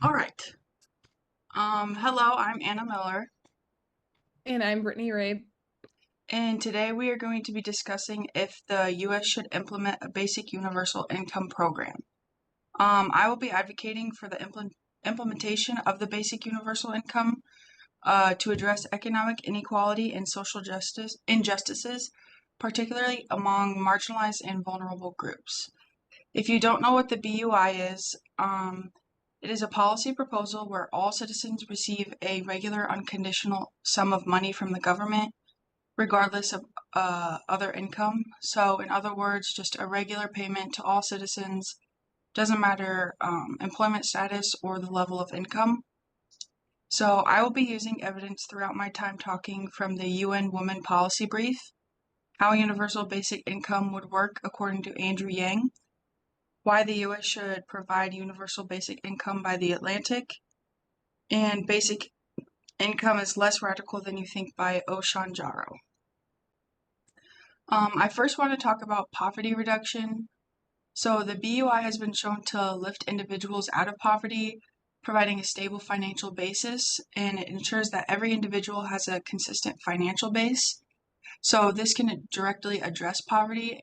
All right. Hello, I'm Anna Miller, And I'm Brittany Ray. and today we are going to be discussing if the U.S. should implement a basic universal income program. I will be advocating for the implementation of the basic universal income to address economic inequality and social justice injustices, particularly among marginalized and vulnerable groups. If you don't know what the BUI is, it is a policy proposal where all citizens receive a regular unconditional sum of money from the government, regardless of other income. So, in other words, just a regular payment to all citizens, doesn't matter employment status or the level of income. So, I will be using evidence throughout my time talking from the UN Women Policy Brief, how universal basic income would work according to Andrew Yang, why the U.S. should provide universal basic income by the Atlantic, and basic income is less radical than you think by Oshan Jaro. I first want to talk about poverty reduction. So the BUI has been shown to lift individuals out of poverty, providing a stable financial basis, and it ensures that every individual has a consistent financial base. So this can directly address poverty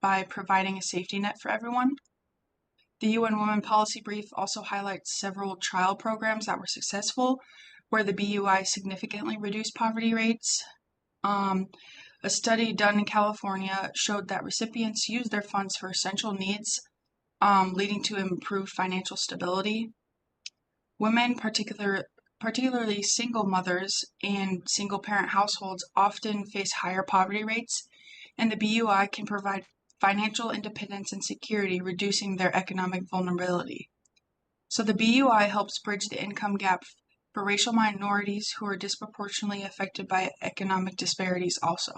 by providing a safety net for everyone. The UN Women Policy Brief also highlights several trial programs that were successful, where the BUI significantly reduced poverty rates. Um, a study done in California showed that recipients used their funds for essential needs, leading to improved financial stability. Women, particularly single mothers and single parent households, often face higher poverty rates, and the BUI can provide financial independence and security, reducing their economic vulnerability. So the BUI helps bridge the income gap for racial minorities who are disproportionately affected by economic disparities also.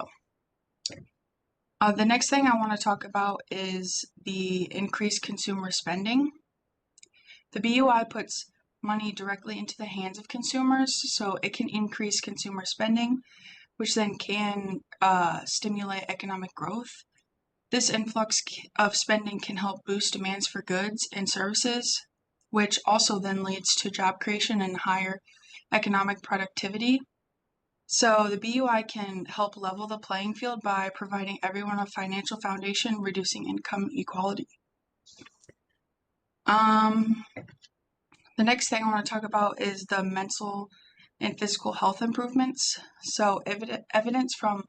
The next thing I want to talk about is the increased consumer spending. The BUI puts money directly into the hands of consumers, so it can increase consumer spending, which then can stimulate economic growth. This influx of spending can help boost demands for goods and services, which also then leads to job creation and higher economic productivity. So the BUI can help level the playing field by providing everyone a financial foundation, reducing income equality. Um, the next thing I want to talk about is the mental and physical health improvements. So evidence from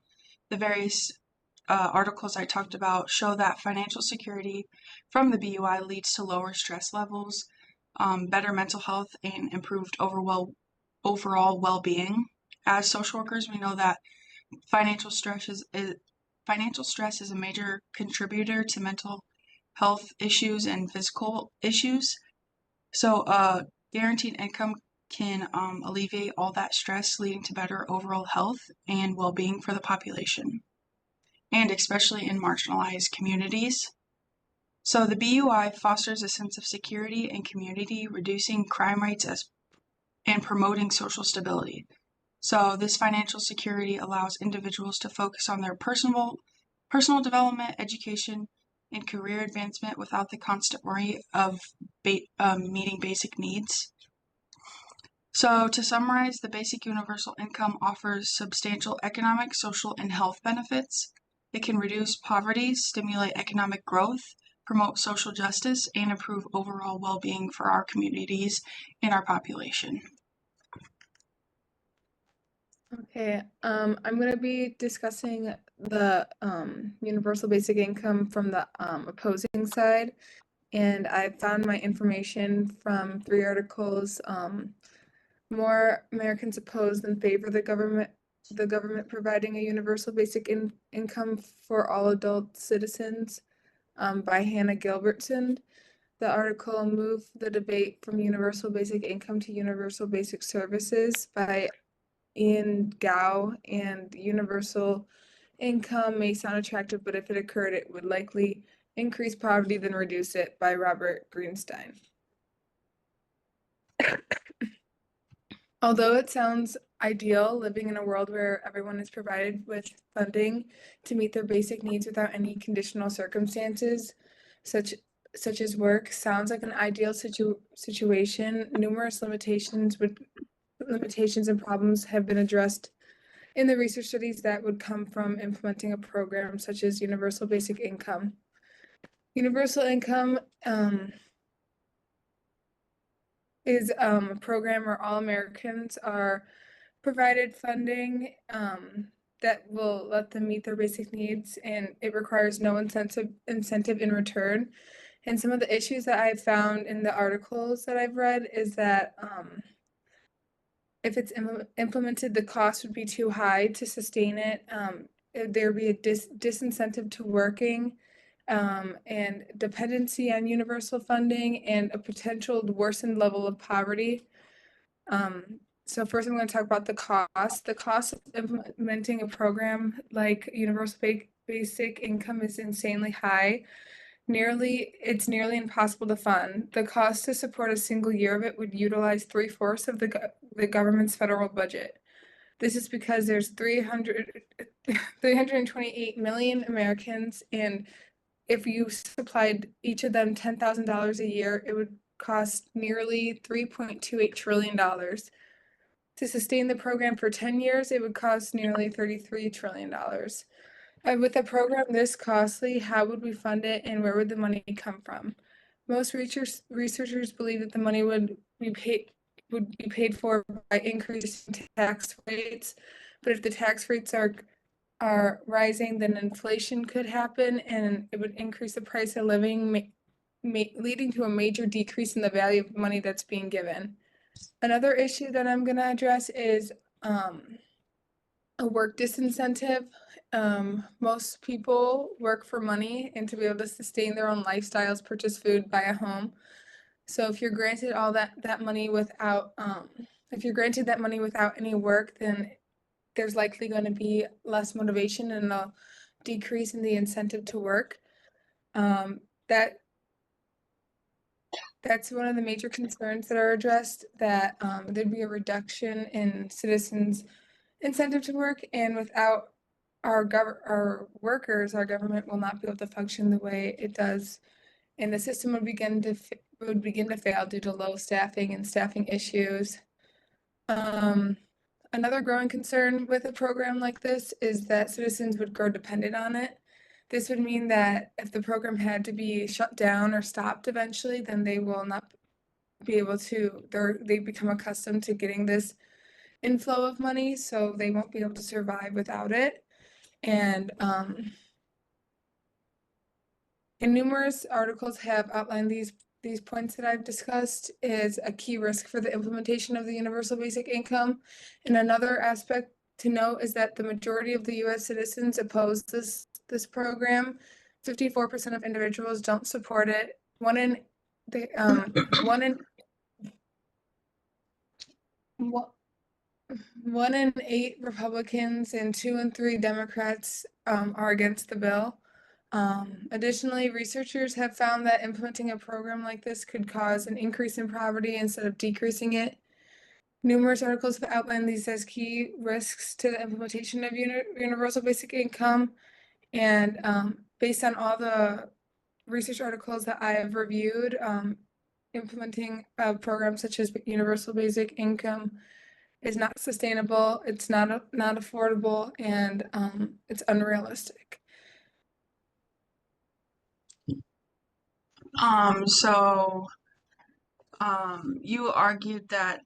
the various articles I talked about show that financial security from the BUI leads to lower stress levels, better mental health, and improved overall well-being. As social workers, we know that financial stress is a major contributor to mental health issues and physical issues. So, guaranteed income can alleviate all that stress, leading to better overall health and well-being for the population, and especially in marginalized communities. So, the BUI fosters a sense of security and community, reducing crime rates and promoting social stability. So, this financial security allows individuals to focus on their personal development, education, and career advancement without the constant worry of meeting basic needs. So, to summarize, the basic universal income offers substantial economic, social, and health benefits. It can reduce poverty, stimulate economic growth, promote social justice, and improve overall well being for our communities and our population. Okay, I'm going to be discussing the universal basic income from the opposing side, and I found my information from three articles. More Americans oppose than favor the government providing a universal basic income for all adult citizens, by Hannah Gilbertson. The article Move the Debate from Universal Basic Income to Universal Basic Services by Ian Gao, and universal income may sound attractive, but if it occurred, it would likely increase poverty than reduce it by Robert Greenstein. Although it sounds ideal, living in a world where everyone is provided with funding to meet their basic needs without any conditional circumstances, such such as work, sounds like an ideal situation. Numerous limitations and problems have been addressed in the research studies that would come from implementing a program such as universal basic income. Universal income is a program where all Americans are provided funding that will let them meet their basic needs, and it requires no incentive in return. And some of the issues that I've found in the articles that I've read is that if it's implemented, the cost would be too high to sustain it. There'd be a disincentive to working, and dependency on universal funding, and a potential worsened level of poverty. So first I'm going to talk about the cost. The cost of implementing a program like universal basic income is insanely high. It's nearly impossible to fund. The cost to support a single year of it would utilize 3/4 of the government's federal budget. This is because there's 328 million Americans, and if you supplied each of them $10,000 a year, it would cost nearly $3.28 trillion. To sustain the program for 10 years, it would cost nearly $33 trillion. With a program this costly, how would we fund it and where would the money come from? Most researchers believe that the money would be paid for by increasing tax rates, but if the tax rates are rising, then inflation could happen and it would increase the price of living, leading to a major decrease in the value of money that's being given. Another issue that I'm going to address is a work disincentive. Most people work for money and to be able to sustain their own lifestyles, purchase food, buy a home. So if you're granted all that money without if you're granted that money without any work, then there's likely going to be less motivation and a decrease in the incentive to work. That that's one of the major concerns that are addressed, that there'd be a reduction in citizens' incentive to work, and without our workers, our government will not be able to function the way it does, and the system would begin to fail due to low staffing and staffing issues. Another growing concern with a program like this is that citizens would grow dependent on it. This would mean that if the program had to be shut down or stopped eventually, then they will not be able to, they become accustomed to getting this inflow of money, so they won't be able to survive without it. And numerous articles have outlined these points that I've discussed is a key risk for the implementation of the universal basic income. And another aspect to note is that the majority of the U.S. citizens oppose this program. 54% of individuals don't support it. One in one in one in 8 Republicans and 2 in 3 Democrats are against the bill. Additionally, researchers have found that implementing a program like this could cause an increase in poverty instead of decreasing it. Numerous articles have outlined these as key risks to the implementation of universal basic income, and based on all the research articles that I have reviewed, implementing a program such as universal basic income is not sustainable, it's not affordable, and it's unrealistic. So you argued that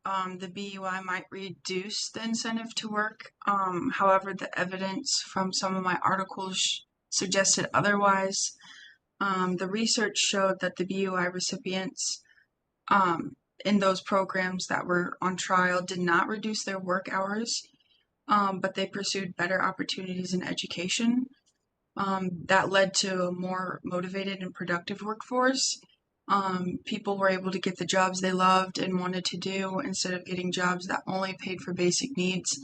the BUI might reduce the incentive to work. However, the evidence from some of my articles suggested otherwise. The research showed that the BUI recipients in those programs that were on trial did not reduce their work hours, but they pursued better opportunities in education. That led to a more motivated and productive workforce. People were able to get the jobs they loved and wanted to do instead of getting jobs that only paid for basic needs.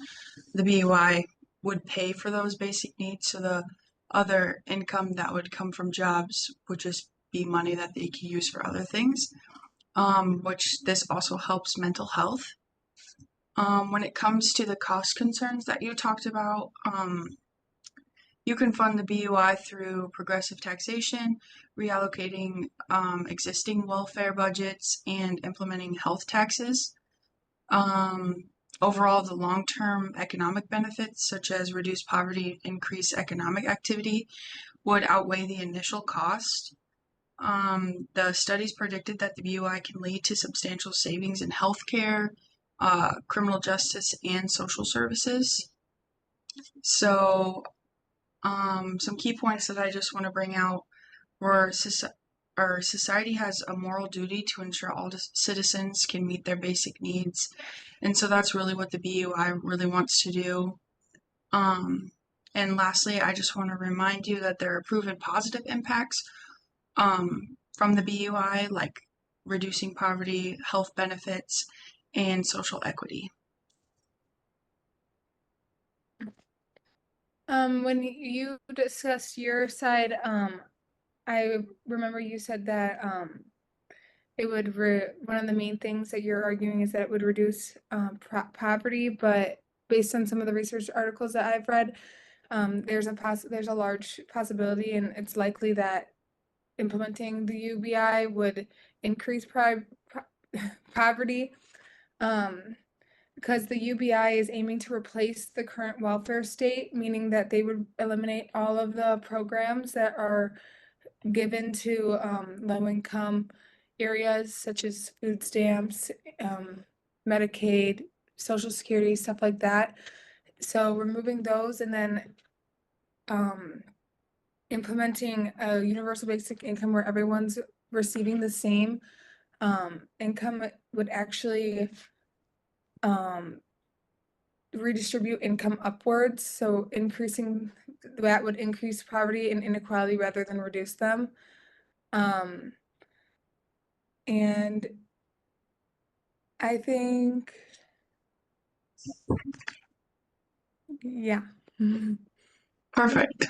The BUI would pay for those basic needs, so the other income that would come from jobs would just be money that they could use for other things, which this also helps mental health. When it comes to the cost concerns that you talked about, You can fund the BUI through progressive taxation, reallocating existing welfare budgets, and implementing health taxes. Um, Overall, the long-term economic benefits, such as reduced poverty, increased economic activity, would outweigh the initial cost. The studies predicted that the BUI can lead to substantial savings in healthcare, criminal justice, and social services. So, some key points that I just want to bring out were our society has a moral duty to ensure all citizens can meet their basic needs, and so that's really what the BUI really wants to do. Um, and lastly, I just want to remind you that there are proven positive impacts from the BUI, like reducing poverty, health benefits, and social equity. When you discussed your side, I remember you said that it would one of the main things that you're arguing is that it would reduce poverty, but based on some of the research articles that I've read, there's a large possibility, and it's likely that implementing the UBI would increase poverty. Um, because the UBI is aiming to replace the current welfare state, meaning that they would eliminate all of the programs that are given to low-income areas such as food stamps, Medicaid, Social Security, stuff like that. So removing those and then um, implementing a universal basic income where everyone's receiving the same income would actually um, redistribute income upwards. So increasing that would increase poverty and inequality rather than reduce them. Um, and I think, yeah. Perfect.